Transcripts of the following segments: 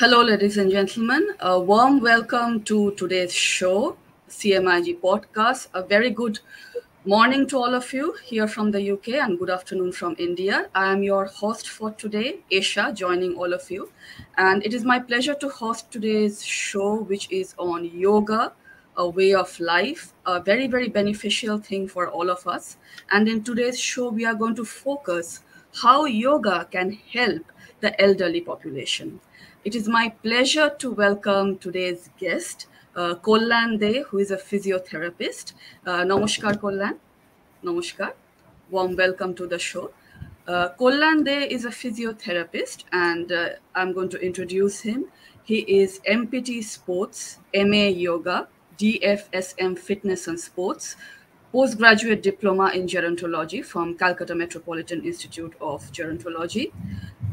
Hello, ladies and gentlemen. A warm welcome to today's show, CMIG Podcast. A very good morning to all of you here from the UK and good afternoon from India. I am your host for today, Aisha, joining all of you. And it is my pleasure to host today's show, which is on yoga, a way of life, a very, very beneficial thing for all of us. And in today's show, we are going to focus how yoga can help the elderly population. It is my pleasure to welcome today's guest, Kollan De, who is a physiotherapist. Namaskar, Kollan. Namaskar. Warm welcome to the show. Kollan De is a physiotherapist, and I'm going to introduce him. He is MPT Sports, MA Yoga, DFSM Fitness and Sports, postgraduate diploma in gerontology from Calcutta Metropolitan Institute of Gerontology.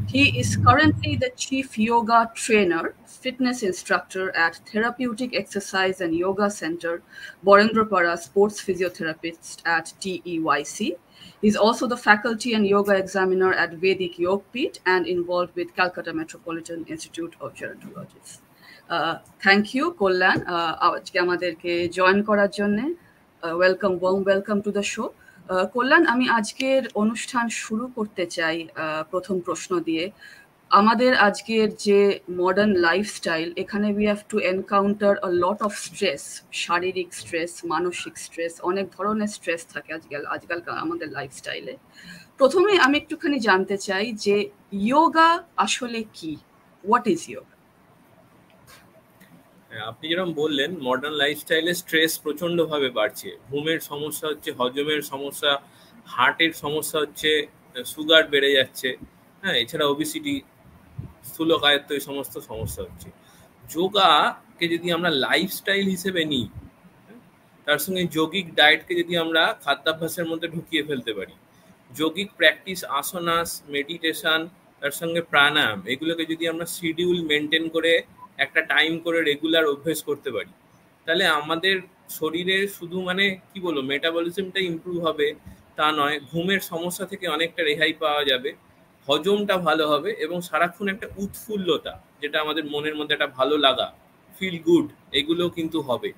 He is currently the chief yoga trainer, fitness instructor at Therapeutic Exercise and Yoga Center, Borendrapara Sports Physiotherapist at TEYC. He's also the faculty and yoga examiner at Vedic Yogpeeth and involved with Calcutta Metropolitan Institute of Gerontologists. Thank you, Kollan, আজকে আমাদেরকে join করার জন্য। Welcome to the show. Kalyan, আমি আজকের অনুষ্ঠান শুরু করতে চাই প্রথম প্রশ্ন দিয়ে। আমাদের আজকের যে মডার্ন লাইফস্টাইল, এখানে we have to encounter a lot of stress, শারীরিক স্ট্রেস, মানসিক স্ট্রেস, অনেক ধরনের স্ট্রেস থাকে আজকালকার আমাদের লাইফস্টাইলে। প্রথমে আমি একটুখানি জানতে চাই যে যোগা আসলে কি, হোয়াট ইজ যোগা? আপনি যেরকম বললেন, মডার্ন লাইফস্টাইলে স্ট্রেস প্রচন্ড ভাবে বাড়ছে। ঘুমের সমস্যা হচ্ছে, হজমের সমস্যা, হার্টের সমস্যা হচ্ছে, সুগার বেড়ে যাচ্ছে, হ্যাঁ, এছাড়া ওবিসিটি, স্থূলকায়ত্ব, এই সমস্ত সমস্যা হচ্ছে। যোগাকে যদি আমরা লাইফস্টাইল হিসেবে নিই, তার সঙ্গে যৌগিক ডায়েটকে যদি আমরা খাদ্যাভ্যাসের মধ্যে ঢুকিয়ে ফেলতে পারি, যৌগিক প্র্যাকটিস, আসনাস, মেডিটেশন, তার সঙ্গে প্রাণায়াম, এগুলোকে যদি আমরা শিডিউল মেনটেন করে একটা টাইম করে রেগুলার অভ্যেস করতে পারি, তাহলে আমাদের শরীরে শুধু কি বলবো, মেটাবলিজমটা ইমপ্রুভ হবে তা নয়, ঘুমের সমস্যা থেকে অনেকটা রেহাই পাওয়া যাবে, হজমটা ভালো হবে এবং সারাক্ষণ একটা উৎফুল্লতা, যেটা আমাদের মনের মধ্যে একটা ভালো লাগা, ফিল গুড, এগুলো কিন্তু হবে।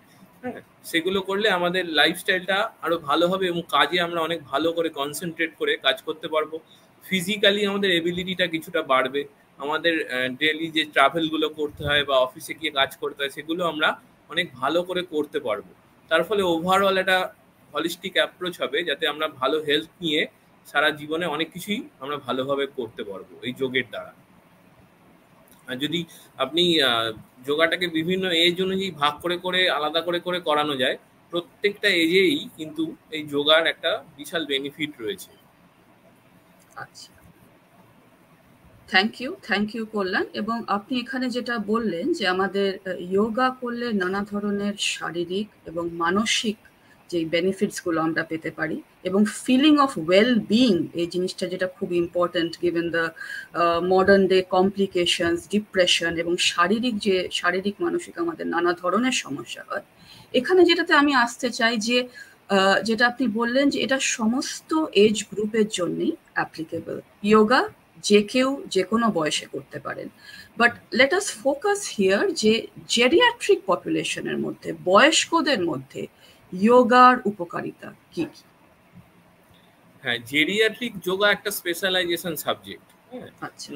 হ্যাঁ, সেগুলো করলে আমাদের লাইফস্টাইলটা আরো ভালো হবে এবং কাজে আমরা অনেক ভালো করে কনসেন্ট্রেট করে কাজ করতে পারবো। ফিজিক্যালি আমাদের এবিলিটিটা কিছুটা বাড়বে, আমাদের ডেইলি যে ট্রাভেলগুলো করতে হয় বা অফিসে গিয়ে কাজ করতে হয়, সেগুলো আমরা অনেক ভালো করে করতে পারবো। তার ফলে ওভারঅল একটা হলিস্টিক অ্যাপ্রোচ হবে, যাতে আমরা ভালো হেলথ নিয়ে সারা জীবনে অনেক কিছুই আমরা ভালোভাবে করতে পারবো এই যোগের দ্বারা। আর যদি আপনি যোগাটাকে বিভিন্ন এজ অনুযায়ী ভাগ করে করে আলাদা করে করে করানো যায়, প্রত্যেকটা এজেই কিন্তু এই যোগার একটা বিশাল বেনিফিট রয়েছে। আচ্ছা, থ্যাংক ইউ কল্যাণ। এবং আপনি এখানে যেটা বললেন যে আমাদের যোগা করলে নানা ধরনের শারীরিক এবং মানসিক যে বেনিফিটসগুলো আমরা পেতে পারি এবং ফিলিং অফ ওয়েল বিইং, এই জিনিসটা যেটা খুব important given the modern day complications, depression এবং শারীরিক মানসিক আমাদের নানা ধরনের সমস্যা হয়। এখানে যেটাতে আমি আসতে চাই যে যেটা আপনি বললেন যে এটা সমস্ত এজ গ্রুপের জন্যই অ্যাপ্লিকেবল। যোগা যে কেউ যে কোনো বয়সে করতে পারেন, but let us focus here যে জেরিয়াট্রিক পপুলেশনের মধ্যে, বয়স্কদের মধ্যে যোগার উপকারিতা কি কি? হ্যাঁ, জেরিয়াট্রিক যোগা একটা স্পেশালাইজেশন সাবজেক্ট,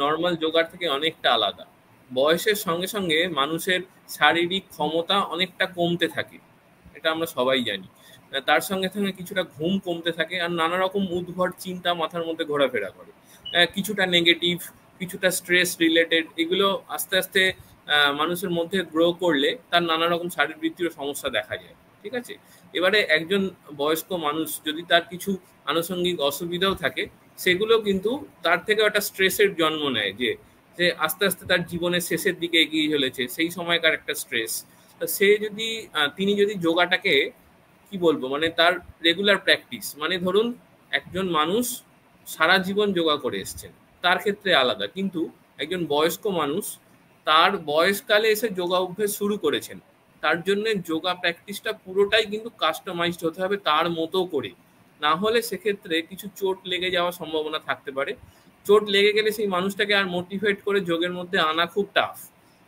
নর্মাল যোগার থেকে অনেকটা আলাদা। বয়সের সঙ্গে সঙ্গে মানুষের শারীরিক ক্ষমতা অনেকটা কমতে থাকে, এটা আমরা সবাই জানি। তার সঙ্গে সঙ্গে কিছুটা ঘুম কমতে থাকে আর নানা রকম উদ্ভট চিন্তা মাথার মধ্যে ঘোরাফেরা করে, কিছুটা নেগেটিভ, কিছুটা স্ট্রেস রিলেটেড, এগুলো আস্তে আস্তে মানুষের মধ্যে গ্রো করলে তার নানা রকম শারীরবৃত্তীয় সমস্যা দেখা যায়। ঠিক আছে, এবারে একজন বয়স্ক মানুষ যদি তার কিছু আনুষঙ্গিক অসুবিধাও থাকে, সেগুলো কিন্তু তার থেকে একটা স্ট্রেসের জন্ম নেয়, যে আস্তে আস্তে তার জীবনের শেষের দিকে এগিয়ে চলেছে, সেই সময়কার একটা স্ট্রেস। সে যদি তিনি যদি যোগাটাকে কি বলবো, তার রেগুলার প্র্যাকটিস, ধরুন একজন মানুষ সারা জীবন যোগা করে এসছেন, তার ক্ষেত্রে আলাদা, কিন্তু একজন বয়স্ক মানুষ তার বয়সকালে এসে যোগা অভ্যেস শুরু করেছেন, তার জন্য যোগা প্র্যাকটিসটা পুরোটাই কিন্তু কাস্টমাইজড হতে হবে তার মতো করে, না হলে সেক্ষেত্রে কিছু চোট লেগে যাওয়ার সম্ভাবনা থাকতে পারে। চোট লেগে গেলে সেই মানুষটাকে আর মোটিভেট করে যোগের মধ্যে আনা খুব টাফ।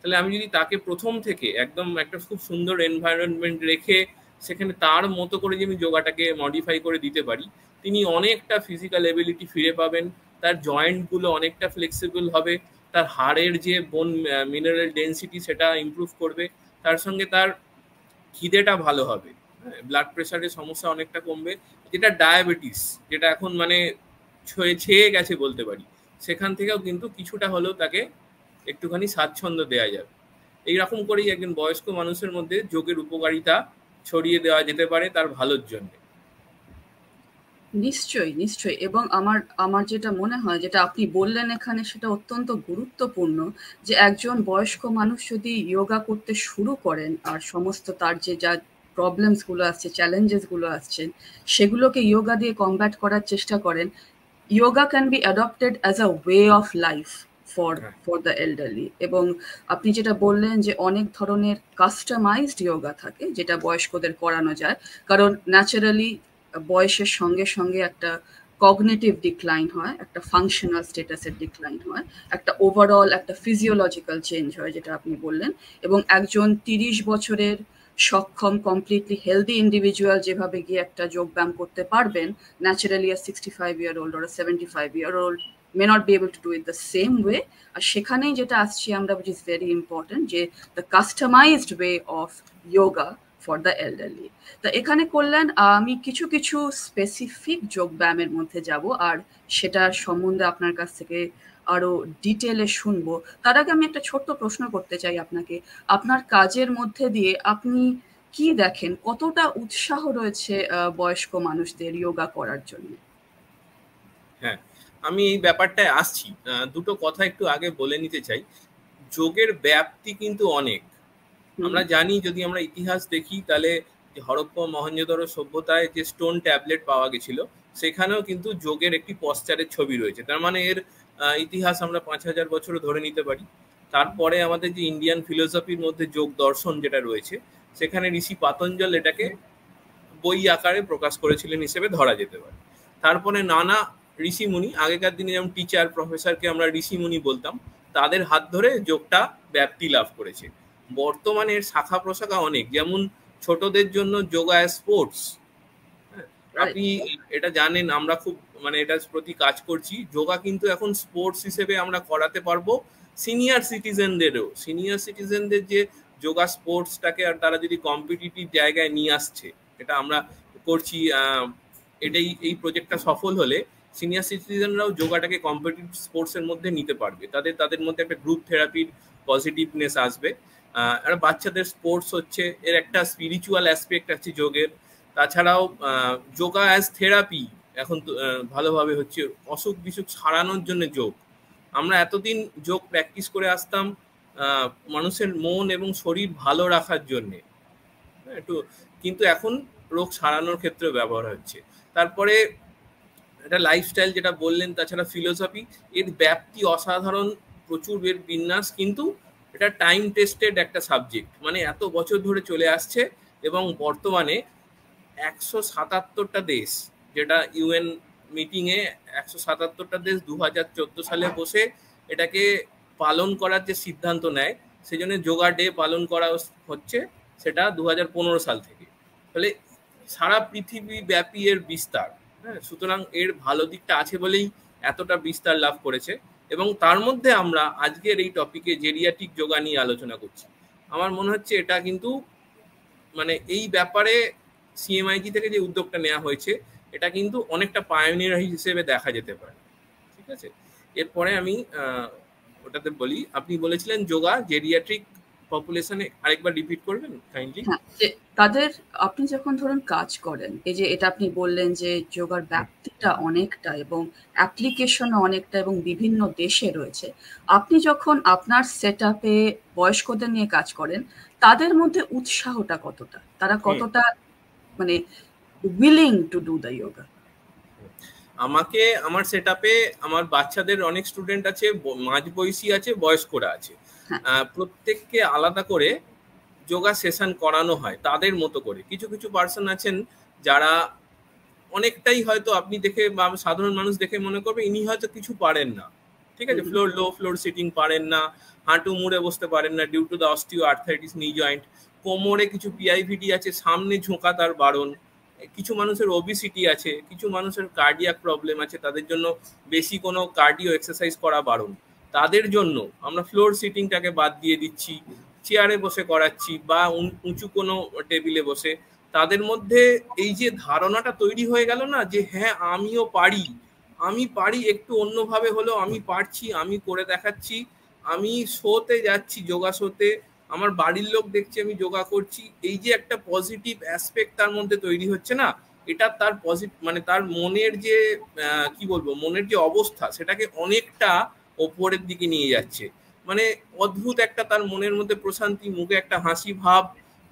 তাহলে আমি যদি তাকে প্রথম থেকে একদম একটা খুব সুন্দর এনভায়রনমেন্ট রেখে সেখানে তার মতো করে যদি আমি যোগাটাকে মডিফাই করে দিতে পারি, তিনি অনেকটা ফিজিক্যাল এবিলিটি ফিরে পাবেন, তার জয়েন্টগুলো অনেকটা ফ্লেক্সিবল হবে, তার হাড়ের যে বোন মিনারেল ডেন্সিটি সেটা ইমপ্রুভ করবে, তার সঙ্গে তার খিদেটা ভালো হবে, ব্লাড প্রেশারের সমস্যা অনেকটা কমবে, যেটা ডায়াবেটিস যেটা এখন মানে ছেয়ে গেছে বলতে পারি, সেখান থেকেও কিন্তু কিছুটা হলেও তাকে একটুখানি স্বাচ্ছন্দ্য দেওয়া যাবে। এইরকম করেই একজন বয়স্ক মানুষের মধ্যে যোগের উপকারিতা ছড়িয়ে দেওয়া যেতে পারে তার ভালোর জন্য। নিশ্চয়ই, নিশ্চয়ই। এবং আমার আমার যেটা মনে হয়, যেটা আপনি বললেন এখানে, সেটা অত্যন্ত গুরুত্বপূর্ণ, যে একজন বয়স্ক মানুষ যদি যোগা করতে শুরু করেন আর সমস্ত তার যে যা প্রবলেমসগুলো আসছে, চ্যালেঞ্জেসগুলো আসছেন, সেগুলোকে যোগা দিয়ে কমব্যাট করার চেষ্টা করেন, yoga can be adopted as a way of life for the elderly। এবং আপনি যেটা বললেন যে অনেক ধরনের কাস্টমাইজড যোগা থাকে যেটা বয়স্কদের করানো যায়, কারণ ন্যাচারালি বয়সের সঙ্গে সঙ্গে একটা কগনিটিভ ডিক্লাইন হয়, একটা ফাংশনাল স্ট্যাটাসের ডিক্লাইন হয়, একটা ওভারঅল একটা ফিজিওলজিক্যাল চেঞ্জ হয় যেটা আপনি বললেন। এবং একজন 30 বছরের সক্ষম কমপ্লিটলি হেলদি ইন্ডিভিজুয়াল যেভাবে গিয়ে একটা যোগব্যায়াম করতে পারবেন, naturally a 65-year-old or a 75-year-old may not be able to do it the same way। আর সেখানেই যেটা আসছি আমরা, which is very important, যে the customized way of yoga for the elderly। তা এখানে করলেন, আমি কিছু কিছু স্পেসিফিক যোগব্যায়ামের মধ্যে যাব আর সেটার সম্বন্ধে আপনার কাছ থেকে আরো ডিটেলে শুনবো। তার আগে আমি একটা ছোট্ট প্রশ্ন করতে চাই আপনাকে। আপনার কাজের মধ্যে দিয়ে আপনি কি দেখেন, কতটা উৎসাহ রয়েছে বয়স্ক মানুষদের যোগা করার জন্য? হ্যাঁ, আমি এই ব্যাপারটায় আসছি। দুটো কথা একটু আগে বলে নিতে চাই। যোগের ব্যাপ্তি কিন্তু অনেক। আমরা জানি, যদি আমরা ইতিহাস দেখি, তাহলে হরপ্পা মহেঞ্জোদারো সভ্যতায় যে স্টোন ট্যাবলেট পাওয়া গেছিল, সেখানেও কিন্তু যোগের একটি পশ্চারের ছবি রয়েছে। তার মানে এর ইতিহাস আমরা 5000 বছরও ধরে নিতে পারি। তারপরে আমাদের যে ইন্ডিয়ান ফিলোসফির মধ্যে যোগ দর্শন যেটা রয়েছে, সেখানে ঋষি পাতঞ্জল এটাকে বই আকারে প্রকাশ করেছিলেন হিসেবে ধরা যেতে পারে। তারপরে নানা ঋষিমুনি, আগেকার দিনে যেমন টিচার প্রফেসরকে আমরা ঋষিমুনি বলতাম, তাদের হাত ধরে যোগটা ব্যাপ্তি লাভ করেছে। বর্তমানে এর শাখা প্রশাখা অনেক, যেমন ছোটদের জন্য যোগা স্পোর্টস। আপনি এটা জানেন, আমরা খুব মানে এটার প্রতি কাজ করছি। যোগা কিন্তু এখন স্পোর্টস হিসেবে আমরা করাতে পারবো সিনিয়র সিটিজেনদেরও। সিনিয়র সিটিজেনদের যে যোগা স্পোর্টসটাকে আর তারা যদি কম্পিটিটিভ জায়গায় নিয়ে আসছে, এটা আমরা করছি। এটাই, এই প্রজেক্টটা সফল হলে সিনিয়র সিটিজেনরাও যোগাটাকে কম্পিটিটিভ স্পোর্টসের মধ্যে নিতে পারবে। তাদের মধ্যে একটা গ্রুপ থেরাপির পজিটিভনেস আসবে। আর বাচ্চাদের স্পোর্টস হচ্ছে, এর একটা স্পিরিচুয়াল অ্যাসপেক্ট আছে যোগের। তাছাড়াও যোগা অ্যাজ থেরাপি এখন ভালোভাবে হচ্ছে, অসুখ বিসুখ সারানোর জন্য যোগ। আমরা এতদিন যোগ প্র্যাকটিস করে আসতাম মানুষের মন এবং শরীর ভালো রাখার জন্যে, একটু, কিন্তু এখন রোগ সারানোর ক্ষেত্রে ব্যবহার হচ্ছে। তারপরে এটা লাইফস্টাইল যেটা বললেন, তাছাড়া ফিলোসফি, এর ব্যাপ্তি অসাধারণ, প্রচুর এর বিন্যাস, কিন্তু এটা টাইম টেস্টেড একটা সাবজেক্ট, মানে এত বছর ধরে চলে আসছে। এবং বর্তমানে 177টা দেশ, যেটা ইউএন মিটিংয়ে 177টা দেশ 2014 সালে বসে এটাকে পালন করার যে সিদ্ধান্ত নেয়, সেজন্য যোগা ডে পালন করা হচ্ছে, সেটা 2015 সাল থেকে। ফলে সারা পৃথিবী ব্যাপী এর বিস্তার। হ্যাঁ, সুতরাং এর ভালো দিকটা আছে বলেই এতটা বিস্তার লাভ করেছে। এবং তার মধ্যে আমরা আজকের এই টপিকে জেরিয়াট্রিক যোগা নিয়ে আলোচনা করছি। আমার মনে হচ্ছে এটা কিন্তু মানে এই ব্যাপারে সিএমআইজি থেকে যে উদ্যোগটা নেওয়া হয়েছে, এটা কিন্তু অনেকটা পায়োনিয়ার হিসেবে দেখা যেতে পারে। ঠিক আছে, এরপরে আমি ওটাতে বলি, আপনি বলেছিলেন যোগা জেরিয়াট্রিক পপুলেশনে, আরেকবার রিপিট করবেন কাইন্ডলি। হ্যাঁ, যে তাদের, আপনি যখন ধরুন কাজ করেন, এই যে এটা আপনি বললেন যে যোগার ব্যাপ্তিটা অনেকটা এবং অ্যাপ্লিকেশনও অনেকটা এবং বিভিন্ন দেশে রয়েছে। আপনি যখন আপনার সেট আপে বয়স্কদের নিয়ে কাজ করেন, তাদের মধ্যে উৎসাহটা কতটা, তারা কতটা মানে willing to do the yoga? আমাকে আমার সেট আপে আমার বাচ্চাদের অনেক স্টুডেন্ট আছে, মাঝ বয়সী আছে, বয়স্করা আছে। প্রত্যেককে আলাদা করে যোগা সেশন করানো হয় তাদের মতো করে। কিছু কিছু পার্সন আছেন যারা অনেকটাই হয়তো আপনি দেখে বা সাধারণ মানুষ দেখে মনে করবে ইনি হয়তো কিছু পারেন না, ঠিক আছে, লো ফ্লোর সিটিং পারেন না, হাঁটু মুড়ে বসতে পারেন না due to the osteoarthritis knee joint, কোমরে কিছু পিআইভিডি আছে, সামনে ঝোঁকা তার বারণ, কিছু মানুষের ওবিসিটি আছে, কিছু মানুষের কার্ডিয়াক প্রবলেম আছে, তাদের জন্য বেশি কোনো কার্ডিও এক্সারসাইজ করা বারণ, তাদের জন্য আমরা ফ্লোর সিটিংটাকে বাদ দিয়ে দিচ্ছি, চেয়ারে বসে করাচ্ছি বা উঁচু কোনো টেবিলে বসে। তাদের মধ্যে এই যে ধারণাটা তৈরি হয়ে গেল না যে হ্যাঁ আমি পারি একটু অন্যভাবে হলেও আমি পারছি, আমি করে দেখাচ্ছি, আমি শোতে যাচ্ছি, যোগা শোতে আমার বাড়ির লোক দেখছে আমি যোগা করছি, এই যে একটা পজিটিভ অ্যাসপেক্ট তার মধ্যে তৈরি হচ্ছে না, এটা তার পজিটিভ মানে তার মনের যে কি বলবো মনের যে অবস্থা সেটাকে অনেকটা ওপরের দিকে নিয়ে যাচ্ছে। মানে অদ্ভুত একটা তার মনের মধ্যে প্রশান্তি, মুখে একটা হাসি ভাব,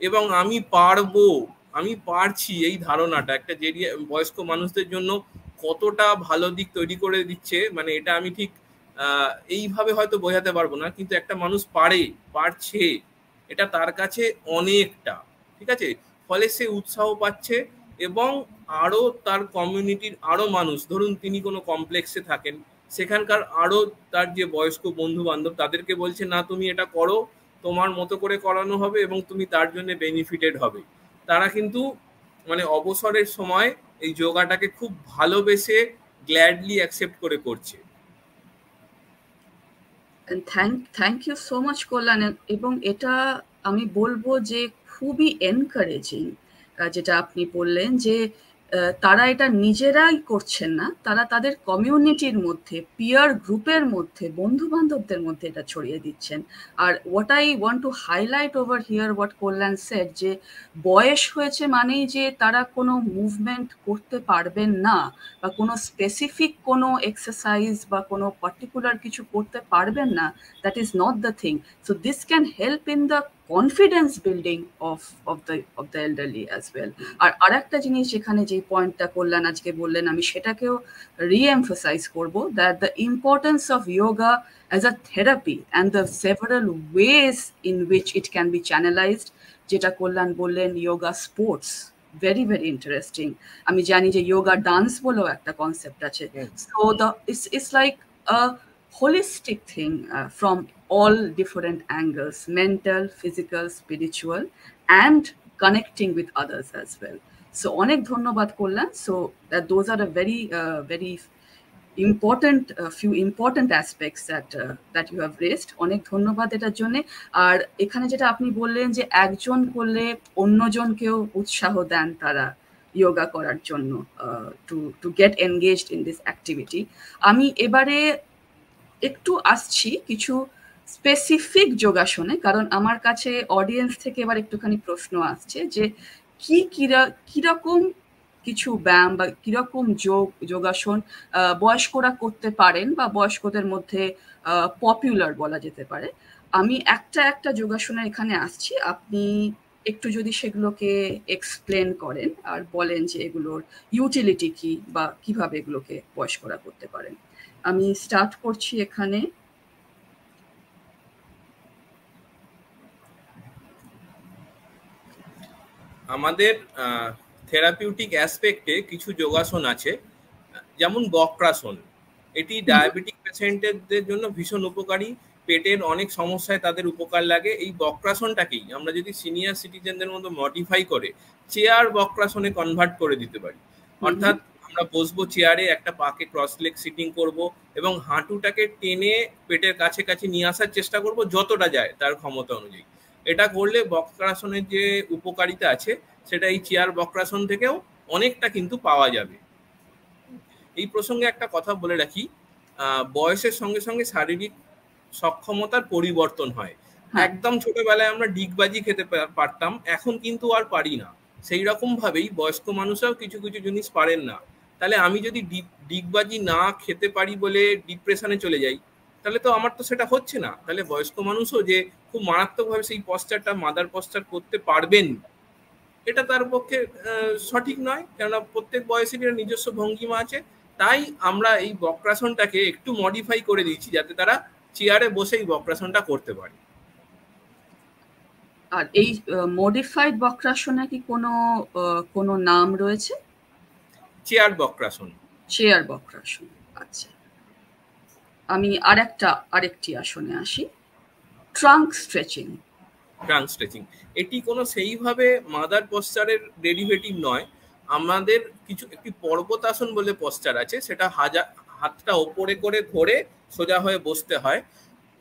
এবং আমি পারবো, আমি পারছি, এই ধারণাটা একটা বয়স্ক মানুষদের জন্য কতটা ভালো দিক তৈরি করে দিচ্ছে, মানে এটা আমি ঠিক এইভাবে হয়তো বোঝাতে পারবো না, কিন্তু একটা মানুষ পারছে এটা তার কাছে অনেকটা, ঠিক আছে, ফলে সে উৎসাহ পাচ্ছে এবং আরো তার কমিউনিটির আরো মানুষ, ধরুন তিনি কোনো কমপ্লেক্সে থাকেন, সেখানকার আরো তার যে বয়স্ক বন্ধু বান্ধব তাদেরকে বলছে না তুমি এটা করো, তোমার মতো করে করানো হবে এবং তুমি তার জন্য বেনিফিটেড হবে। তারা কিন্তু মানে অবসরের সময় এই যোগাটাকে খুব ভালোবেসে গ্ল্যাডলি অ্যাকসেপ্ট করে করছে। থ্যাংক ইউ সো মাচ কল্যাণ, এবং এটা আমি বলবো যে খুবই এনকারেজিং যেটা আপনি বললেন যে তারা এটা নিজেরাই করছেন না, তারা তাদের কমিউনিটির মধ্যে, পিয়ার গ্রুপের মধ্যে, বন্ধু বান্ধবদের মধ্যে এটা ছড়িয়ে দিচ্ছেন। আর what I want to highlight over here what Kalyan said, যে বয়স হয়েছে মানেই যে তারা কোনো মুভমেন্ট করতে পারবেন না বা কোনো স্পেসিফিক কোনো এক্সারসাইজ বা কোনো পার্টিকুলার কিছু করতে পারবেন না, that is not the thing. So this can help in the confidence building of the elderly as well. আর একটা জিনিস যেখানে যে পয়েন্টটা কল্যাণ আজকে বললেন আমি সেটাকেও রি-এমফাসাইজ করব, that the importance of yoga as a therapy and the several ways in which it can be channelized, যেটা কল্যাণ বললেন yoga sports, very very interesting. আমি জানি যে yoga dance বলেও একটা কনসেপ্ট আছে। So it's like a holistic thing from all different angles, mental, physical, spiritual, and connecting with others as well. So অনেক ধন্যবাদ কল্যাণ। So those are a very important few important aspects that you have raised. অনেক ধন্যবাদ এটার জন্য। আর এখানে যেটা আপনি বললেন যে একজন করলে অন্যজনকেও উৎসাহ দেন তারা যোগা করার জন্য, to get engaged in this activity. আমি এবারে একটু আসছি কিছু স্পেসিফিক যোগাসনে, কারণ আমার কাছে অডিয়েন্স থেকে এবার একটুখানি প্রশ্ন আসছে যে কিরকম কিছু ব্যায়াম বা কিরকম যোগাসন বয়স্করা করতে পারেন বা বয়স্কদের মধ্যে পপুলার বলা যেতে পারে। আমি একটা যোগাসনে এখানে আসছি, আপনি একটু যদি সেগুলোকে এক্সপ্লেন করেন আর বলেন যে এগুলোর ইউটিলিটি কি বা কিভাবে এগুলোকে বয়স্করা করতে পারেন। আমি স্টার্ট করছি এখানে। আমাদের থেরাপিউটিক অ্যাসপেক্টে কিছু যোগাসন আছে, যেমন বক্রাসন। এটি ডায়াবেটিক পেশেন্টদের জন্য ভীষণ উপকারী, পেটের অনেক সমস্যায় তাদের উপকার লাগে। এই বক্রাসনটাকেই আমরা যদি সিনিয়র সিটিজেনদের মধ্যে মডিফাই করে চেয়ার বক্রাসনে কনভার্ট করে দিতে পারি, অর্থাৎ আমরা বসবো চেয়ারে, একটা পাকে ক্রস লেগ সিটিং করব এবং হাঁটুটাকে টেনে পেটের কাছে কাছে নিয়ে আসার চেষ্টা করব যতটা যায় তার ক্ষমতা অনুযায়ী। এটা করলে বক্রাসনের যে উপকারিতা আছে সেটা এই চেয়ার বক্রাসন থেকেও অনেকটা কিন্তু পাওয়া যাবে। এই প্রসঙ্গে একটা কথা বলে রাখি, বয়সের সঙ্গে সঙ্গে শারীরিক সক্ষমতার পরিবর্তন হয়। একদম ছোটবেলায় আমরা ডিগবাজি খেতে পারতাম, এখন কিন্তু আর পারি না। সেই রকম ভাবেই বয়স্ক মানুষরাও কিছু কিছু জিনিস পারেন না। তাহলে আমি যদি ডিগবাজি না খেতে পারি বলে ডিপ্রেশনে চলে যাই, তাহলে তো আমার তো সেটা হচ্ছে না। তাহলে বয়স্ক মানুষও যে খুব মারাত্মকভাবে সেই পশ্চারটা মাদার পশ্চার করতে পারবেন, এটা তার পক্ষে সঠিক নয়, কেননা প্রত্যেক বয়সের নিজস্ব ভঙ্গিমা আছে। তাই আমরা এই বক্রাসনটাকে একটু মডিফাই করে দিয়েছি যাতে তারা চেয়ারে বসে এই বক্রাসনটা করতে পারে। আর এই মডিফাইড বক্রাসনে কি কোনো নাম রয়েছে? চেয়ার বক্রাসন। চেয়ার বক্রাসন, আচ্ছা। আমি আরেকটি আসনে আসি, ট্রাঙ্ক স্ট্রেচিং। ট্রাঙ্ক স্ট্রেচিং এটি কোনো সেইভাবে মাদার পশ্চারের ডেরিভেটিভ নয়। আমাদের একটি পর্বতাসন বলে পশ্চার আছে, সেটা হাতটা ওপরে করে ধরে সোজা হয়ে বসতে হয়।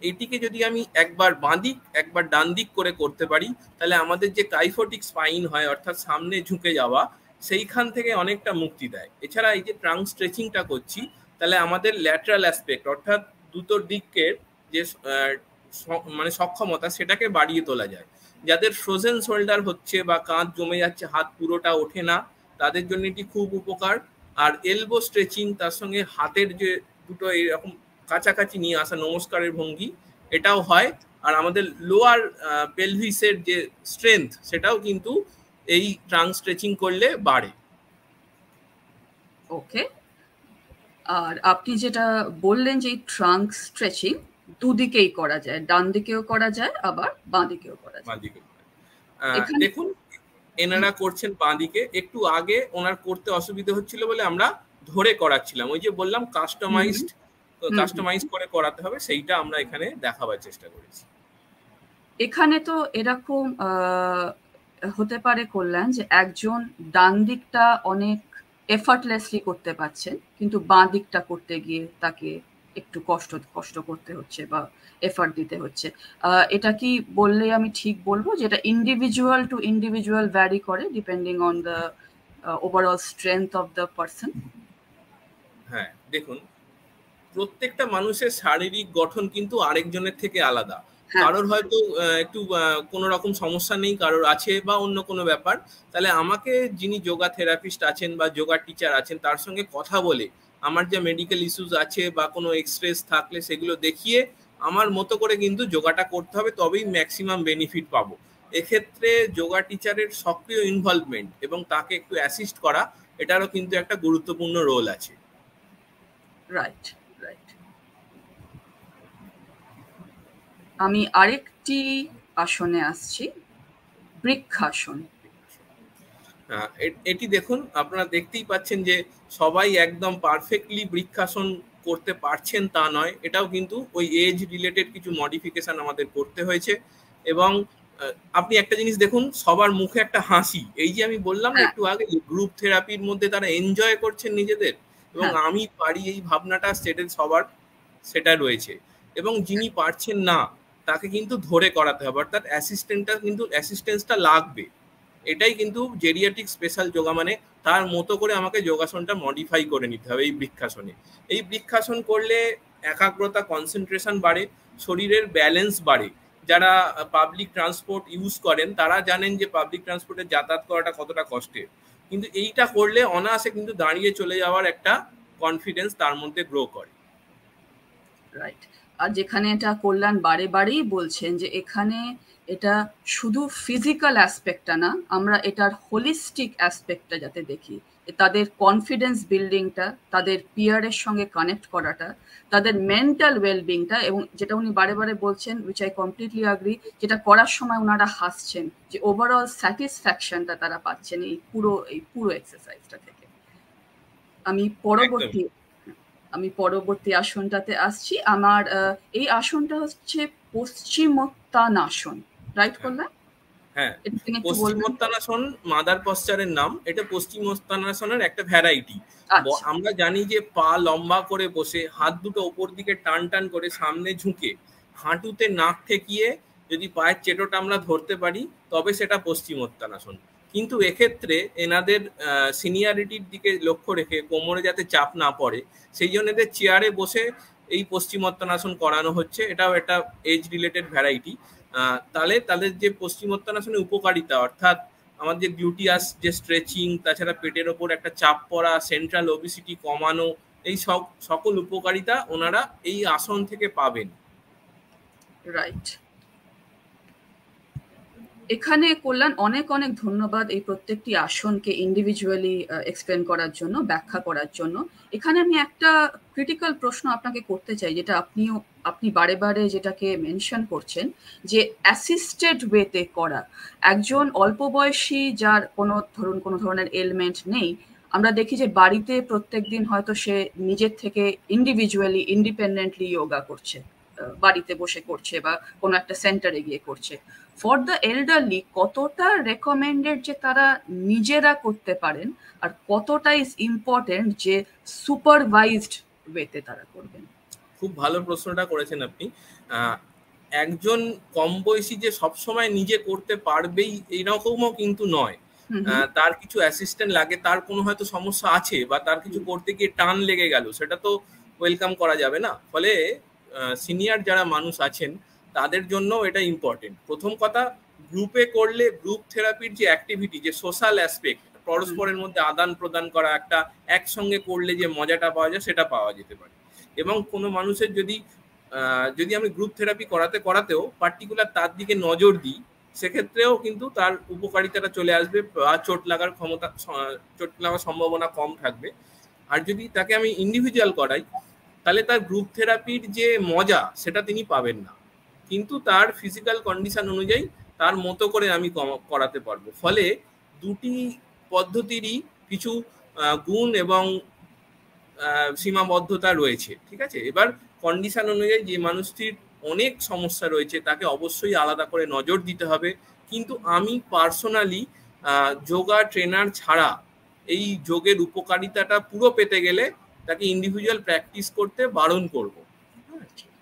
এটিকে যদি আমি একবার বাঁ দিক একবার ডান দিক করে করতে পারি, তাহলে আমাদের যে কাইফোটিক স্পাইন হয়, অর্থাৎ সামনে ঝুঁকে যাওয়া, সেইখান থেকে অনেকটা মুক্তি দেয়। এছাড়া এই যে ট্রাঙ্ক স্ট্রেচিংটা করছি, তাহলে আমাদের ল্যাটারাল অ্যাসপেক্ট অর্থাৎ দুটো দিকের যে মানে সক্ষমতা, সেটাকে বাড়িয়ে তোলা যায়। যাদের ফ্রোজেন শোল্ডার হচ্ছে বা কাঁধ জমে যাচ্ছে, হাত পুরোটা ওঠে না, তাদের জন্য এটি খুব উপকার। আর এলবো স্ট্রেচিং, তার সঙ্গে হাতের যে দুটো এরকম কাছাকাছি নিয়ে আসা নমস্কারের ভঙ্গি, এটাও হয়। আর আমাদের লোয়ার পেলভিসের যে স্ট্রেংথ, সেটাও কিন্তু এই ট্রাঙ্ক স্ট্রেচিং করলে বাড়ে। ওকে, আর আপনি যেটা বললেন যে এই ট্রাঙ্ক স্ট্রেচিং দুদিকেই করা যায়, ডান দিকেও করা যায় আবার বাঁ দিকেও করা যায়। দেখুন, এনারা করছেন বাঁ দিকে, একটু আগে ওনার করতে অসুবিধা হচ্ছিল বলে আমরা ধরে করাচ্ছিলাম। ওই যে বললাম কাস্টমাইজ করে করাতে হবে, সেইটা আমরা এখানে দেখাবার চেষ্টা করেছি। এখানে তো এরকম হতে পারে কল্যাণ, যে একজন ডান দিকটা অনেক এফার্টলেসলি করতে পারছেন, কিন্তু বাঁ দিকটা করতে গিয়ে তাকে একটু কষ্ট করতে হচ্ছে বা এফার্ট দিতে হচ্ছে। এটা কি বললে আমি ঠিক বলবো, যেটা ইন্ডিভিজুয়াল টু ইন্ডিভিজুয়াল ভ্যারি করে depending on the overall strength of the person? হ্যাঁ, দেখুন, প্রত্যেকটা মানুষের শারীরিক গঠন কিন্তু আরেকজনের থেকে আলাদা। কারোর হয়তো একটু কোনো রকম সমস্যা নেই, কারোর আছে বা অন্য কোনো ব্যাপার। তাহলে আমাকে যিনি যোগা থেরাপিস্ট আছেন বা যোগা টিচার আছেন, তার সঙ্গে কথা বলে আমার যে মেডিকেল ইস্যুস আছে বা কোনো এক্সরেস থাকলে সেগুলো দেখিয়ে আমার মতো করে কিন্তু যোগাটা করতে হবে, তবেই ম্যাক্সিমাম বেনিফিট পাবো। এক্ষেত্রে যোগা টিচারের সক্রিয় ইনভলভমেন্ট এবং তাকে একটু অ্যাসিস্ট করা, এটারও কিন্তু একটা গুরুত্বপূর্ণ রোল আছে। Right, right. আমি আরেকটি আসনে আসছি, বৃক্ষাসন। এটি দেখুন, আপনারা দেখতেই পাচ্ছেন যে সবাই একদম পারফেক্টলি বৃক্ষাসন করতে পারছেন তা নয়। এটাও কিন্তু ওই এজ রিলেটেড কিছু মডিফিকেশন আমাদের করতে হয়েছে। এবং আপনি একটা জিনিস দেখুন, সবার মুখে একটা হাসি। এই যে আমি বললাম একটু আগে, গ্রুপ থেরাপির মধ্যে তারা এনজয় করছেন নিজেদের, এবং আমি পারি এই ভাবনাটা সেটা রয়েছে। এবং যিনি পারছেন না, তাকে কিন্তু ধরে করাতে হবে, অর্থাৎ অ্যাসিস্ট্যান্সটা লাগবে। এটাই কিন্তু জেরিয়াট্রিক স্পেশাল যোগা, মানে তার মতো করে আমাকে যোগাসনটা মডিফাই করে নিতে হবে এই বৃক্ষাসনে। এই বৃক্ষাসন করলে একাগ্রতা, কনসেন্ট্রেশন বাড়ে, শরীরের ব্যালেন্স বাড়ে। যারা পাবলিক ট্রান্সপোর্ট ইউজ করেন তারা জানেন যে পাবলিক ট্রান্সপোর্টে যাতায়াত করাটা কতটা কষ্টের, কিন্তু এইটা করলে অনায়াসে কিন্তু দাঁড়িয়ে চলে যাওয়ার একটা কনফিডেন্স তার মধ্যে গ্রো করে। রাইট। আর যেখানে এটা কল্যাণ বারেই বলছেন যে এখানে এটা শুধু ফিজিক্যাল অ্যাসপেক্টটা না, আমরা এটার হোলিস্টিক অ্যাসপেক্টটা যাতে দেখি, তাদের কনফিডেন্স বিল্ডিংটা, তাদের পিয়ারের সঙ্গে কানেক্ট করাটা, তাদের মেন্টাল ওয়েলবিংটা, এবং যেটা উনি বারে বলছেন, উইচ আই কমপ্লিটলি অ্যাগ্রি, যেটা করার সময় ওনারা হাসছেন, যে ওভারঅল স্যাটিসফ্যাকশনটা তারা পাচ্ছেন এই পুরো এক্সারসাইজটা থেকে। আমি পরবর্তী আসনটাতে আসছি। আমার এই আসনটা হচ্ছে পশ্চিমোত্তানাসন, রাইট করলাম? হ্যাঁ, পশ্চিমোত্তানাসন মাদার পশ্চারের নাম। এটা পশ্চিমোত্তানাসনের একটা ভ্যারাইটি। আমরা জানি যে পা লম্বা করে বসে, হাত দুটো ওপর দিকে টান করে সামনে ঝুঁকে, হাঁটুতে নাক ঠেকিয়ে যদি পায়ের চেটোটা আমরা ধরতে পারি, তবে সেটা পশ্চিমোত্তানাসন। কিন্তু এক্ষেত্রে এনাদের সিনিয়রিটির দিকে লক্ষ্য রেখে কোমরে যাতে চাপ না পড়ে, সেই জন্য এদের চেয়ারে বসে এই পশ্চিমোত্তানাসন করানো হচ্ছে। এটাও একটা এজ রিলেটেড ভ্যারাইটি। তাহলে তাদের যে পশ্চিমোত্তানাসনের উপকারিতা, অর্থাৎ আমাদের গ্লুটিয়াস যে স্ট্রেচিং, তাছাড়া পেটের ওপর একটা চাপ পড়া, সেন্ট্রাল ওবিসিটি কমানো, এই সকল উপকারিতা ওনারা এই আসন থেকে পাবেন। রাইট। এখানে কল্যাণ অনেক ধন্যবাদ এই প্রত্যেকটি আসনকে ইন্ডিভিজুয়ালি এক্সপ্লেন করার জন্য, ব্যাখ্যা করার জন্য। এখানে আমি একটা ক্রিটিক্যাল প্রশ্ন আপনাকে করতে চাই, যেটা আপনি বারে যেটাকে মেনশন করছেন, যে অ্যাসিস্টেড ওয়েতে করা। একজন অল্প বয়সী যার কোনো ধরনের এলিমেন্ট নেই, আমরা দেখি যে বাড়িতে প্রত্যেকদিন হয়তো সে নিজের থেকে ইন্ডিভিজুয়ালি ইন্ডিপেন্ডেন্টলি যোগা করছে, বাড়িতে বসে করছে বা কোনো একটা সেন্টারে গিয়ে করছে। ফর দ্য এল্ডারলি কতটা রেকমেন্ডেড যে তারা নিজেরা করতে পারেন, আর কতটা ইজ ইম্পর্টেন্ট যে সুপারভাইজড ওয়েতে তারা করবেন? খুব ভালো প্রশ্নটা করেছেন আপনি। একজন কম বয়সী যে সবসময় নিজে করতে পারবেই এরকমও কিন্তু নয়। তার কিছু অ্যাসিস্ট্যান্ট লাগে, তার কোনো হয়তো সমস্যা আছে বা তার কিছু করতে গিয়ে টান লেগে গেল, সেটা তো ওয়েলকাম করা যাবে না। ফলে সিনিয়র যারা মানুষ আছেন তাদের জন্য এটা ইম্পর্টেন্ট। প্রথম কথা, গ্রুপে করলে গ্রুপ থেরাপির যে অ্যাক্টিভিটি, যে সোশ্যাল অ্যাসপেক্ট, পরস্পরের মধ্যে আদান প্রদান করা, একটা একসঙ্গে করলে যে মজাটা পাওয়া যায় সেটা পাওয়া যেতে পারে। এবং কোনো মানুষের যদি আমি গ্রুপ থেরাপি করাতেও পার্টিকুলার তার দিকে নজর দিই, সেক্ষেত্রেও কিন্তু তার উপকারিতাটা চলে আসবে বা চোট লাগার সম্ভাবনা কম থাকবে। আর যদি তাকে আমি ইন্ডিভিজুয়াল করাই, তাহলে তার গ্রুপ থেরাপির যে মজা সেটা তিনি পাবেন না, কিন্তু তার ফিজিক্যাল কন্ডিশন অনুযায়ী তার মতো করে আমি করাতে পারবো। ফলে দুটি পদ্ধতিরই কিছু গুণ এবং সীমাবদ্ধতা রয়েছে, ঠিক আছে। এবার কন্ডিশন অনুযায়ী যে মানুষটির অনেক সমস্যা রয়েছে তাকে অবশ্যই আলাদা করে নজর দিতে হবে। কিন্তু আমি পার্সোনালি যোগা ট্রেনার ছাড়া এই যোগের উপকারিতাটা পুরো পেতে গেলে তাকে ইন্ডিভিজুয়াল প্র্যাকটিস করতে বারণ করব।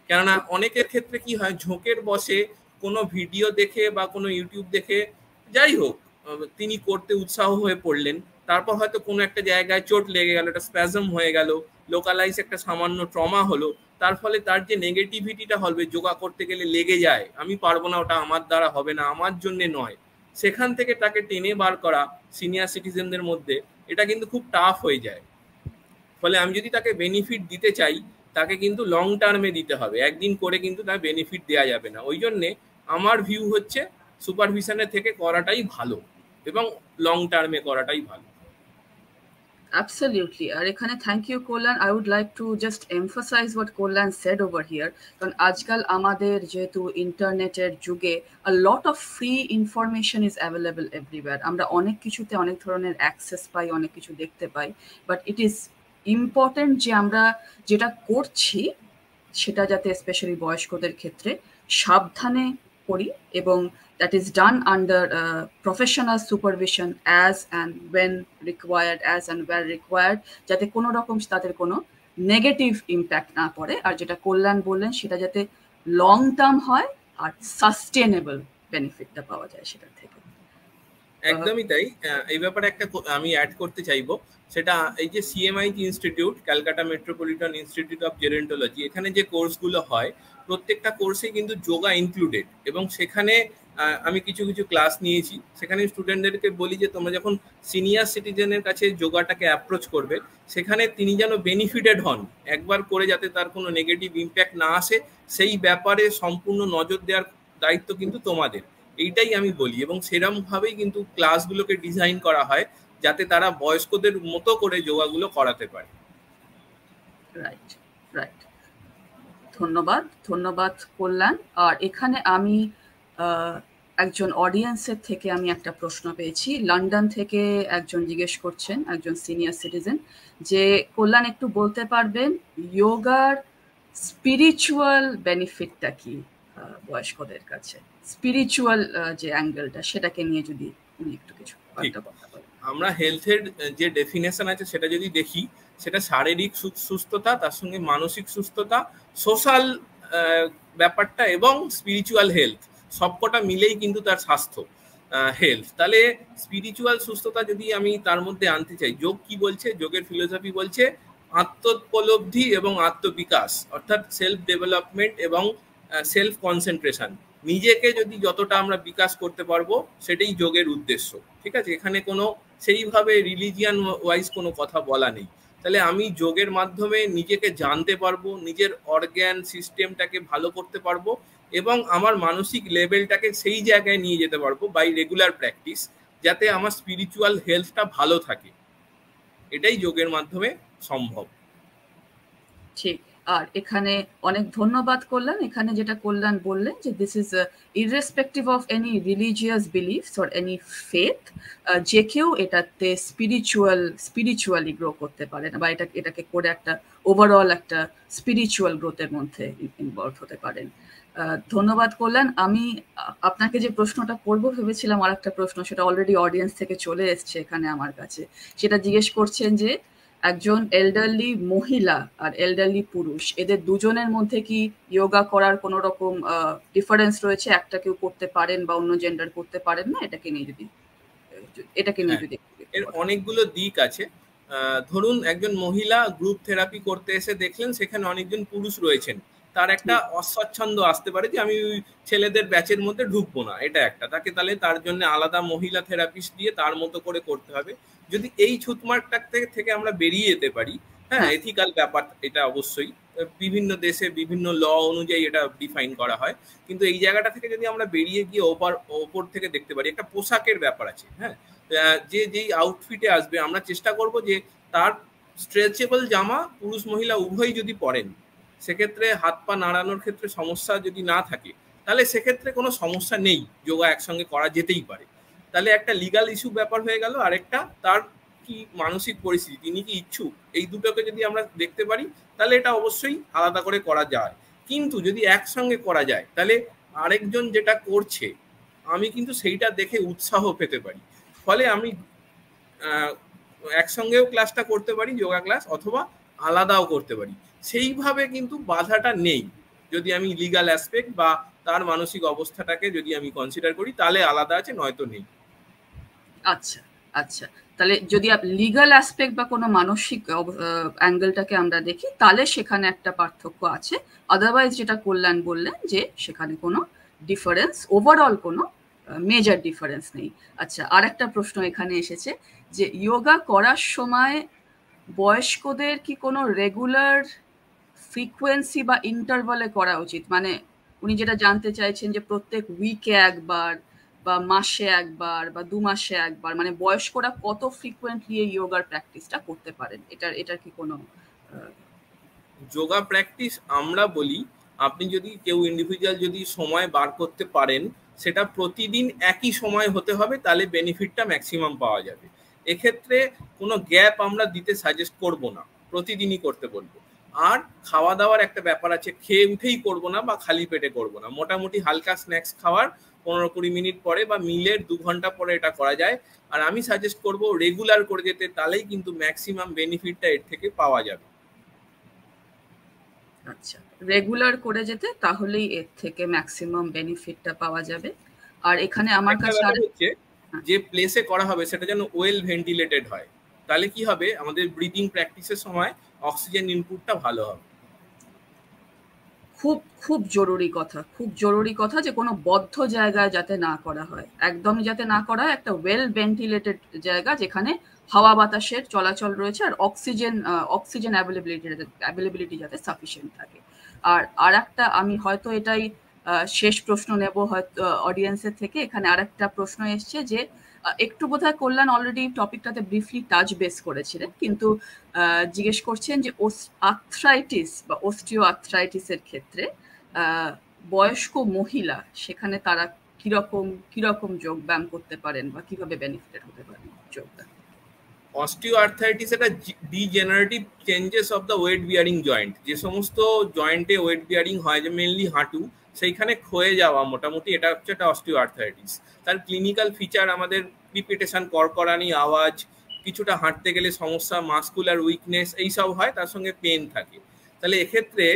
কেননা অনেকের ক্ষেত্রে কি হয়, ঝোঁকের বসে কোনো ভিডিও দেখে বা কোনো ইউটিউব দেখে যাই হোক তিনি করতে উৎসাহ হয়ে পড়লেন, তারপর হয়তো কোনো একটা জায়গায় চোট লেগে গেল, একটা স্প্যাজম হয়ে গেল, লোকালাইজ একটা সামান্য ট্রমা হলো, তার ফলে তার যে নেগেটিভিটিটা হবে যোগা করতে গেলে লেগে যায়, আমি পারবো না, ওটা আমার দ্বারা হবে না, আমার জন্যে নয়, সেখান থেকে তাকে টেনে বার করা সিনিয়র সিটিজেনদের মধ্যে এটা কিন্তু খুব টাফ হয়ে যায়। ফলে আমি যদি তাকে বেনিফিট দিতে চাই, তাকে কিন্তু লং টার্মে দিতে হবে, একদিন করে কিন্তু তার বেনিফিট দেওয়া যাবে না। ওই জন্যে আমার ভিউ হচ্ছে সুপারভিশনের থেকে করাটাই ভালো এবং লং টার্মে করাটাই ভালো। Absolutely. আর এখানে thank you Kalyan. I would like to just emphasise what Kalyan said over here, কারণ আজকাল আমাদের যেহেতু ইন্টারনেটের যুগে a lot of free information is available everywhere, আমরা অনেক কিছুতে অনেক ধরনের অ্যাক্সেস পাই, অনেক কিছু দেখতে পাই, বাট ইট ইজ ইম্পর্টেন্ট যে আমরা যেটা করছি সেটা যাতে স্পেশালি বয়স্কদের ক্ষেত্রে সাবধানে করি, এবং that is done under professional supervision as and when required, as and where required, যাতে কোনো রকম তাদের কোনো নেগেটিভ ইম্প্যাক্ট না পড়ে, আর যেটা কল্যাণ বললেন সেটা যাতে লং টার্ম হয় আর সাস্টেনেবল বেনিফিটটা পাওয়া যায় সেটা থেকে। একদমই তাই। এই ব্যাপারে একটা আমি অ্যাড করতে চাইবো, সেটা এই যে সিএমআইটি institute, Calcutta metropolitan institute of gerontology, এখানে যে কোর্সগুলো হয় প্রত্যেকটা কোর্সে কিন্তু যোগা ইনক্লুডেড, এবং সেখানে আমি কিছু কিছু ক্লাস নিয়েছি। সেখানে স্টুডেন্টদেরকে বলি যে তোমরা যখন সিনিয়র সিটিজেনের কাছে যোগাটাকে অ্যাপ্রোচ করবে, সেখানে তিনি যেন বেনিফিটেড হন, একবার করে যাতে তার কোনো নেগেটিভ ইম্প্যাক্ট না আসে, সেই ব্যাপারে সম্পূর্ণ নজর দেওয়ার দায়িত্ব কিন্তু তোমাদের, এইটাই আমি বলি। এবং সেরকমভাবেই কিন্তু ক্লাসগুলোকে ডিজাইন করা হয় যাতে তারা বয়স্কদের মতো করে যোগাগুলো করাতে পারে। রাইট রাইট, ধন্যবাদ ধন্যবাদ কল্যাণ। আর এখানে আমি একজন অডিয়েন্সের থেকে আমি একটা প্রশ্ন পেয়েছি, লন্ডন থেকে একজন জিজ্ঞেস করছেন, একজন সিনিয়র সিটিজেন, যে কল্যাণ একটু বলতে পারবেন যোগার স্পিরিচুয়াল বেনিফিটটা কি বয়স্কদের কাছে, স্পিরিচুয়াল যে অ্যাঙ্গেলটা সেটাকে নিয়ে যদি উনি একটু কিছু কথা বলেন। আমরা হেলথের যে ডেফিনেশন আছে সেটা যদি দেখি, সেটা শারীরিক সুস্থতা, তার সঙ্গে মানসিক সুস্থতা, সোশ্যাল ব্যাপারটা এবং স্পিরিচুয়াল হেলথ, সবকটা মিলেই কিন্তু তার স্বাস্থ্য হেলথ। তাহলে স্পিরিচুয়াল সুস্থতা যদি আমি তার মধ্যে আনতে চাই, যোগ কি বলছে, যোগের ফিলোসফি বলছে আত্মোপলব্ধি এবং আত্মবিকাশ, অর্থাৎ সেলফ ডেভেলপমেন্ট এবং সেলফ কনসেন্ট্রেশন। নিজেকে যদি যতটা আমরা বিকাশ করতে পারবো সেটাই যোগের উদ্দেশ্য, ঠিক আছে। এখানে কোনো সেইভাবে রিলিজিয়ান ওয়াইজ কোনো কথা বলা নেই। তাহলে আমি যোগের মাধ্যমে নিজেকে জানতে পারবো, নিজের অর্গ্যান সিস্টেমটাকে ভালো করতে পারবো এবং আমার মানসিক লেভেলটাকে সেই জায়গায় নিয়ে যেতে পারবো বাই রেগুলার প্র্যাকটিস, যাতে আমার স্পিরিচুয়াল হেলথটা ভালো থাকে। এটাই যোগের মাধ্যমে সম্ভব। ঠিক। আর এখানে অনেক ধন্যবাদ কল্যাণ, এখানে যেটা কল্যাণ বললেন যে this is irrespective of any religious beliefs or any faith, যে কেউ এটাতে স্পিরিচুয়ালি গ্রো করতে পারেন বা এটাকে করে একটা ওভারঅল একটা স্পিরিচুয়াল গ্রোথের মধ্যে ইনভলভ হতে পারেন। ধন্যবাদ কল্যাণ। আমি আপনাকে যে প্রশ্নটা করবো ভেবেছিলাম, আর একটা প্রশ্ন, সেটা অলরেডি অডিয়েন্স থেকে চলে এসছে এখানে আমার কাছে। সেটা জিজ্ঞেস করছেন যে একজন এল্ডারলি মহিলা আর এল্ডারলি পুরুষ, এদের দুজনের মধ্যে কি যোগা করার কোনো রকম ডিফারেন্স রয়েছে? একটা কেউ করতে পারেন বা অন্য জেন্ডার করতে পারেন না, এটাকে নিয়ে যদি এর অনেকগুলো দিক আছে। ধরুন একজন মহিলা গ্রুপ থেরাপি করতে এসে দেখলেন সেখানে অনেকজন পুরুষ রয়েছেন, তার একটা অস্বচ্ছন্দ আসতে পারে যে আমি ওই ছেলেদের ব্যাচের মধ্যে ঢুকবো না, এটা একটা। তাকে তাহলে তার জন্য আলাদা মহিলা থেরাপিস্ট দিয়ে তার মতো করে করতে হবে। যদি এই ছুতমার্কটা থেকে আমরা বেরিয়ে যেতে পারি, হ্যাঁ, এথিক্যাল ব্যাপার এটা অবশ্যই বিভিন্ন দেশে বিভিন্ন ল অনুযায়ী এটা ডিফাইন করা হয়, কিন্তু এই জায়গাটা থেকে যদি আমরা বেরিয়ে গিয়ে ওপর থেকে দেখতে পারি, একটা পোশাকের ব্যাপার আছে। হ্যাঁ, যে যেই আউটফিটে আসবে আমরা চেষ্টা করব যে তার স্ট্রেচেবল জামা পুরুষ মহিলা উভয়ই যদি পরেন, সেক্ষেত্রে হাত পা নাড়ানোর ক্ষেত্রে সমস্যা যদি না থাকে তাহলে সেক্ষেত্রে কোনো সমস্যা নেই, যোগা একসঙ্গে করা যেতেই পারে। তাহলে একটা লিগাল ইস্যু ব্যাপার হয়ে গেল, আরেকটা তার কি মানসিক পরিস্থিতি, তিনি কি ইচ্ছুক, এই দুটোকে যদি আমরা দেখতে পারি তাহলে এটা অবশ্যই আলাদা করে করা যায়। কিন্তু যদি একসঙ্গে করা যায় তাহলে আরেকজন যেটা করছে আমি কিন্তু সেইটা দেখে উৎসাহ পেতে পারি, ফলে আমি একসঙ্গেও ক্লাসটা করতে পারি যোগা ক্লাস, অথবা আলাদাও করতে পারি। সেইভাবে কিন্তু বাধাটা নেই। যদি আমি লিগাল অ্যাসপেক্ট বা তার মানসিক অবস্থাটাকে যদি আমি কনসিডার করি তাহলে আলাদা আছে, নয়তো নেই। আচ্ছা আচ্ছা, তাহলে যদি লিগাল অ্যাসপেক্ট বা কোনো মানসিক অ্যাঙ্গেলটাকে আমরা দেখি তাহলে সেখানে একটা পার্থক্য আছে। আদারওয়াইজ যেটা কল্যাণ বললেন যে সেখানে কোনো ডিফারেন্স, ওভারঅল কোনো মেজর ডিফারেন্স নেই। আচ্ছা, আর একটা প্রশ্ন এখানে এসেছে যে যোগা করার সময় বয়স্কদের কি কোনো রেগুলার ফ্রিকোয়েন্সি বা ইন্টারভালে করা উচিত? মানে উনি যেটা জানতে চাইছেন যে প্রত্যেক উইকে একবার বা মাসে একবার বা 2 মাসে একবার, মানে বয়স্করা কত ফ্রিকোয়েন্টলি এই যোগার প্র্যাকটিসটা করতে পারেন? এটার কি কোনো যোগা প্র্যাকটিস আমরা বলি, আপনি যদি কেউ ইন্ডিভিজুয়াল যদি সময় বার করতে পারেন, সেটা প্রতিদিন একই সময় হতে হবে, তাহলে বেনিফিটটা ম্যাক্সিমাম পাওয়া যাবে। এক্ষেত্রে কোনো গ্যাপ আমরা দিতে সাজেস্ট করব না, প্রতিদিনই করতে বলবো। আর খাওয়া দাওয়ার একটা ব্যাপার আছে, খেয়ে উঠেই করব না বা খালি পেটে করব না, মোটামুটি হালকা স্ন্যাক্স খাওয়ার 15-20 মিনিট পরে বা মিলের 2 ঘন্টা পরে এটা করা যায়। আর আমি সাজেস্ট করব রেগুলার করে যেতে, তাহলেই কিন্তু ম্যাক্সিমাম বেনিফিটটা এর থেকে পাওয়া যাবে। আচ্ছা, রেগুলার করে যেতে তাহলেই এর থেকে ম্যাক্সিমাম বেনিফিটটা পাওয়া যাবে। আর এখানে আমার কাছে হচ্ছে যে প্লেসে করা হবে সেটা যেন ওয়েল ভেন্টিলেটেড হয়, তাহলে কি হবে আমাদের ব্রিদিং প্র্যাকটিসের সময় অক্সিজেন ইনপুটটা ভালো হবে। খুব খুব জরুরি কথা, খুব জরুরি কথা যে কোনো বদ্ধ জায়গায় যাতে না করা হয়, একদমই যাতে না করা হয়। একটা ওয়েল ভেন্টিলেটেড জায়গা যেখানে হাওয়া বাতাসের চলাচল রয়েছে আর অক্সিজেন অ্যাভেলেবিলিটি যাতে সাফিসিয়েন্ট থাকে। আর একটা আমি হয়তো এটাই শেষ প্রশ্ন নেব হয়তো অডিয়েন্সের থেকে। এখানে আরেকটা প্রশ্ন এসছে যে একটু বোধহয় কল্যাণ অলরেডি টপিকটাতে ব্রিফলি টাচ বেস করেছিলেন, কিন্তু জিজ্ঞেস করছেন যে আর্থ্রাইটিস বা অস্টিও আর্থ্রাইটিসের ক্ষেত্রে বয়স্ক মহিলা, সেখানে তারা কিরকম যোগ ব্যায়াম করতে পারেন বা কিভাবে বেনিফিটেড হতে পারেন যোগব্যায়াম? অস্টিওআর্থাইটিস এটা degenerative changes of the wait bearing joint, যে সমস্ত জয়েন্টে ওয়েট বিয়ারিং হয়, যে মেনলি হাঁটু, সেইখানে ক্ষয়ে যাওয়া মোটামুটি, এটা হচ্ছে একটা অস্টিওআর্থাইটিস। তার ক্লিনিক্যাল ফিচার আমাদের ক্রিপিটেশন, কড়কড়ানি আওয়াজ, কিছুটা হাঁটতে গেলে সমস্যা, মাসকুলার উইকনেস এইসব হয়, তার সঙ্গে পেন থাকে। তাহলে এক্ষেত্রে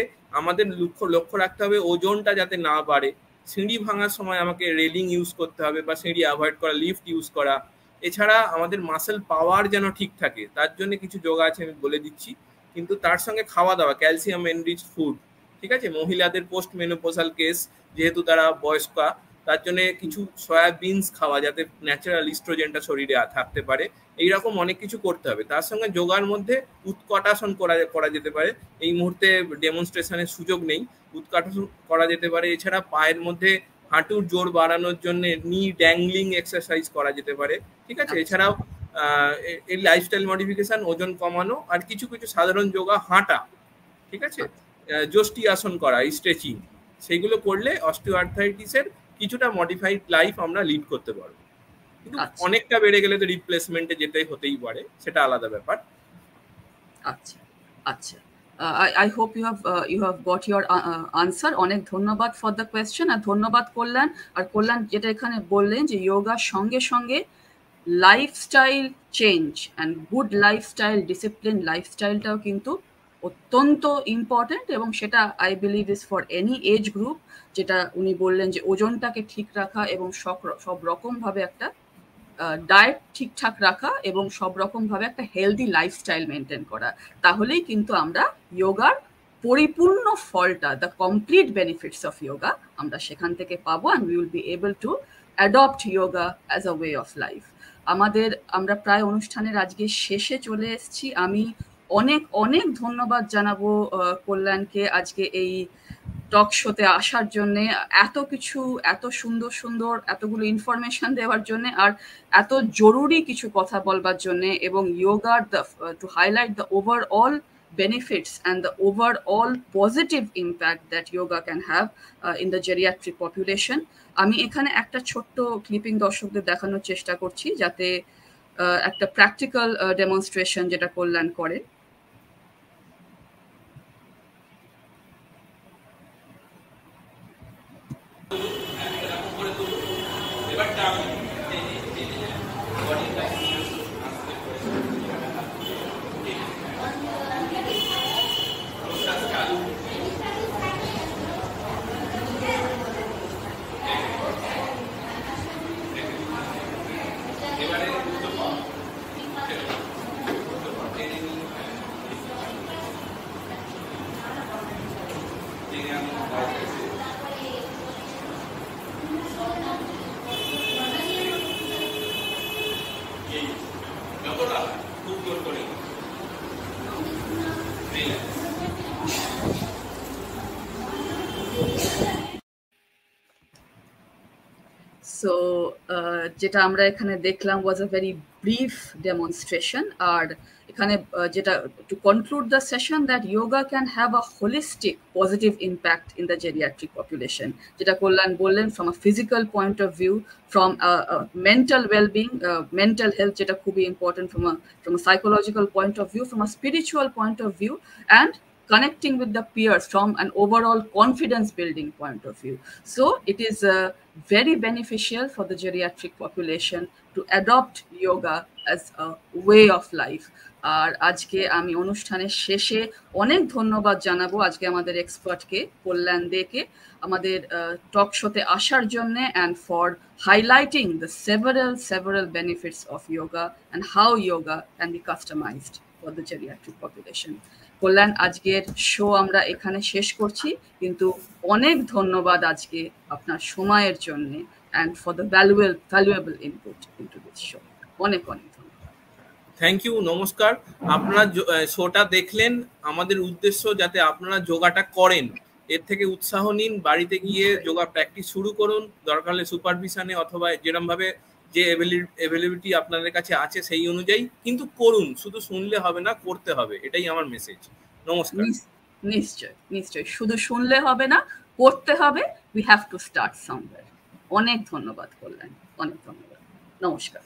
আমাদের লক্ষ্য রাখতে হবে ওজনটা যাতে না বাড়ে। সিঁড়ি ভাঙার সময় আমাকে রেলিং ইউজ করতে হবে বা সিঁড়ি অ্যাভয়েড করা, লিফট ইউজ করা। এছাড়া আমাদের মাসেল পাওয়ার যেন ঠিক থাকে তার জন্য কিছু যোগা আছে, আমি বলে দিচ্ছি। কিন্তু তার সঙ্গে খাওয়া দাওয়া, ক্যালসিয়াম এনরিচ ফুড, ঠিক আছে। মহিলাদের পোস্ট মেনোপজাল কেস, যেহেতু তারা বয়স্কা, তার জন্য কিছু সয়াবিনস খাওয়া যাতে ন্যাচারাল ইস্ট্রোজেনটা শরীরে থাকতে পারে। এইরকম অনেক কিছু করতে হবে। তার সঙ্গে যোগার মধ্যে উৎকটাসন করা যেতে পারে। এই মুহূর্তে ডেমনস্ট্রেশনের সুযোগ নেই, উৎকটাসন করা যেতে পারে। এছাড়া পায়ের মধ্যে হাঁটুর জোর বাড়ানোর জন্য নি ড্যাংলিং এক্সারসাইজ করা যেতে পারে, ঠিক আছে। এছাড়াও এই লাইফস্টাইল মডিফিকেশন, ওজন কমানো, আর কিছু সাধারণ যোগা, হাঁটা, ঠিক আছে। যষ্টি আসন করা, স্ট্রেচিং, সেগুলো করলে অস্টিওআর্থ্রাইটিসের কিছুটা মডিফাইড লাইফ আমরা লিড করতে পারবো। কিন্তু অনেকটা বেড়ে গেলে তো রিপ্লেসমেন্টে যেতেই হতেই পারে, সেটা আলাদা ব্যাপার। আচ্ছা আচ্ছা, I hope you have got your answer. অনেক ধন্যবাদ ফর দ্য কোয়েশ্চেন, আর ধন্যবাদ কল্যাণ। আর কল্যাণ যেটা এখানে বললেন যে যোগার সঙ্গে সঙ্গে lifestyle change and good lifestyle, discipline লাইফস্টাইলটাও কিন্তু অত্যন্ত ইম্পর্টেন্ট, এবং সেটা I believe is for any age group. যেটা উনি বললেন যে ওজনটাকে ঠিক রাখা এবং সব রকমভাবে একটা ডায়েট ঠিকঠাক রাখা এবং সব রকমভাবে একটা হেলদি লাইফস্টাইল মেনটেন করা, তাহলেই কিন্তু আমরা যোগার পরিপূর্ণ ফলটা, the complete benefits of yoga আমরা সেখান থেকে পাবো, and we will be able to adopt yoga as a way of life. আমরা প্রায় অনুষ্ঠানের আজকে শেষে চলে এসেছি। আমি অনেক অনেক ধন্যবাদ জানাবো কল্যাণকে আজকে এই টক শোতে আসার জন্য, এত কিছু, এত সুন্দর সুন্দর এতগুলো ইনফরমেশন দেওয়ার জন্য, আর এত জরুরি কিছু কথা বলবার জন্য, এবং যোগার to highlight the overall benefits and the overall positive impact that yoga can have in the geriatric population. আমি এখানে একটা ছোট্ট ক্লিপিং দর্শকদের দেখানোর চেষ্টা করছি, যাতে একটা প্র্যাকটিক্যাল ডেমনস্ট্রেশন যেটা কল্যাণ করে। So যেটা আমরা এখানে দেখলাম was a very brief demonstration, আর এখানে যেটা to conclude the session that yoga can have a holistic positive impact in the geriatric population, যেটা কল্যাণ বললেন from a physical point of view, from a mental well-being, mental health যেটা খুবই important, from a psychological point of view, from a spiritual point of view, and connecting with the peers from an overall confidence building point of view. So it is very beneficial for the geriatric population to adopt yoga as a way of life. আর আজকে আমি অনুষ্ঠানের শেষে অনেক ধন্যবাদ জানাবো আজকে আমাদের এক্সপার্টকে, কল্যাণ দেকে, আমাদের টক শোতে আসার জন্য, and for highlighting the several benefits of yoga and how yoga can be customized for the geriatric population. কল্যাণ, আজকের শো আমরা এখানে শেষ করছি, কিন্তু অনেক ধন্যবাদ আজকে আপনার সময়ের জন্য and for the valuable input into this show. অনেক অনেক ধন্যবাদ। থ্যাংক ইউ, নমস্কার। আপনারা শোটা দেখলেন, আমাদের উদ্দেশ্য যাতে আপনারা যোগাটা করেন, এর থেকে উৎসাহ নিন, বাড়িতে গিয়ে যোগা প্র্যাকটিস শুরু করুন, দরকার হলে সুপারভিশনে অথবা যেরকমভাবে যে অ্যাভেলেবিলিটি আপনাদের কাছে আছে সেই অনুযায়ী, কিন্তু করুন, শুধু শুনলে হবে না, করতে হবে, এটাই আমার মেসেজ। নমস্কার। নিশ্চয় নিশ্চয়, শুধু শুনলে হবে না, করতে হবে। We have to start somewhere. অনেক ধন্যবাদ কল্যাণ, অনেক ধন্যবাদ, নমস্কার।